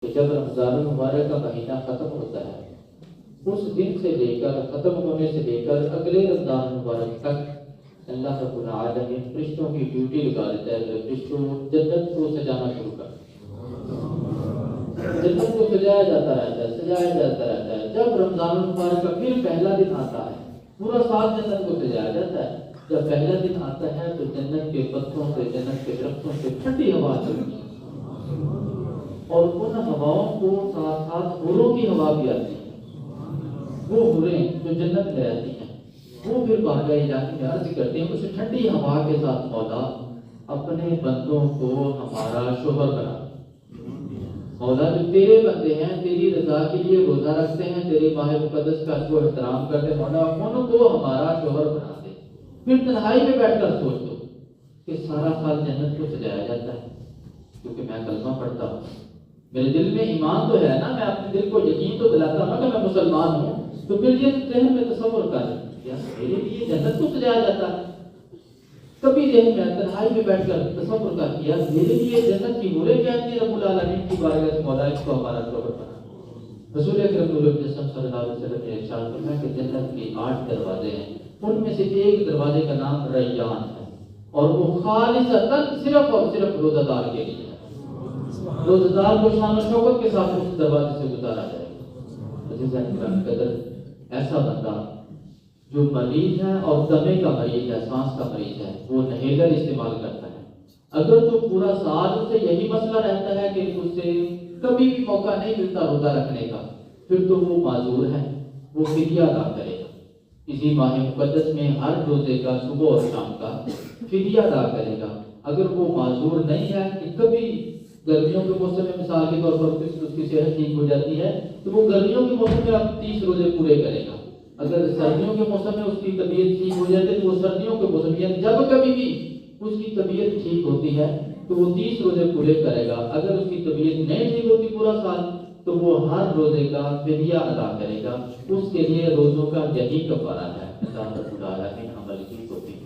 کہ جب رمضان المبارک کا مہینہ ختم ہوتا ہے اس دن سے لے کر ختم ہونے سے لے کر اگلے رمضان المبارک تک اللہ رب العالمین فرشتوں کی ڈیوٹی لگا دیتا ہے کہ فرشتوں جنت کو سجانا شروع کر، جنت کو سجایا جاتا رہتا ہے۔ جب رمضان المبارک کا پھر پہلا دن آتا ہے، پورا سال جنت کو سجایا جاتا ہے، جب پہلا دن آتا ہے تو جنت کے پتوں سے، جنت کے درختوں سے ٹھنڈی ہوا چلتی ہے اور ان ہواؤں کو ساتھ ساتھ حوروں کی ہوا بھی آتی ہے۔ وہ حوریں جو جنت میں رہتی ہیں وہ پھر بارگاہ الہی میں عرض کرتے ہیں اس ٹھنڈی ہوا کے ساتھ مولا اپنے بندوں کو ہمارا شوہر بنا، مولا جو تیرے بندے ہیں تیری رضا کے لیے روزہ رکھتے ہیں، تیرے ماہ مقدس کا جو احترام کرتے ہیں، مولا ان کو ہمارا شوہر بنا دے۔ پھر تنہائی میں بیٹھ کر سوچ دو کہ سارا سال جنت کو سجایا جاتا ہے کیونکہ میں کلمہ پڑھتا ہوں، میرے دل میں ایمان تو ہے نا، میں اپنے دل کو یقین تو دلاتا ہوں کہ میں مسلمان ہوں، تو پھر یہ ذہن میں تصور کر میرے لیے جنت کو سجایا جاتا ہے۔ کبھی ذہن میں تنہائی میں بیٹھ کر تصور کر کیا میرے لیے جنت کی حوریں کہتی ہیں رب العالمین کی بارگاہ سے مولا اس کو ہمارا شوہر بنا۔ رسول اکرم نور جسم صلی اللہ علیہ وسلم نے ارشاد فرمایا کہ جنت کے 8 دروازے ہیں، ان میں سے ایک دروازے کا نام ریان ہے اور وہ خالصتاً صرف اور صرف روزہ دار کے لیے ہے۔ روزہ دار کو شان و شوکت کے ساتھ اس دروازے سے گزارا جائے گا۔ عزیزان کرام قدر، ایسا بندہ جو مریض ہے اور دمے کا مریض ہے، سانس کا مریض ہے، وہ انہیلر استعمال کرتا ہے، اگر تو پورا سال اسے یہی مسئلہ رہتا ہے کہ اسے کبھی بھی موقع نہیں ملتا روزہ رکھنے کا، پھر تو وہ معذور ہے، وہ فدیہ ادا کرے گا۔ اسی ماہ مقدس میں ہر روزے کا صبح اور شام کا فدیہ ادا کرے گا۔ اگر وہ معذور نہیں ہے کہ کبھی گرمیوں کے موسم میں مثال کے طور پر اس کی صحت ٹھیک ہو جاتی ہے تو وہ گرمیوں کے موسم میں اب 30 روزے پورے کرے گا۔ اگر سردیوں کے موسم میں اس کی طبیعت ٹھیک ہو جاتی ہے تو وہ سردیوں کے موسم میں جب کبھی بھی اس کی طبیعت ٹھیک ہوتی ہے تو وہ 30 روزے پورے کرے گا۔ اگر اس کی طبیعت نہیں ٹھیک ہوتی پورا سال تو وہ ہر روزے کا فدیہ ادا کرے گا۔ اس کے لیے روزوں کا یہی کفارہ ہے۔ اللہ تعالیٰ عمل کی توفیق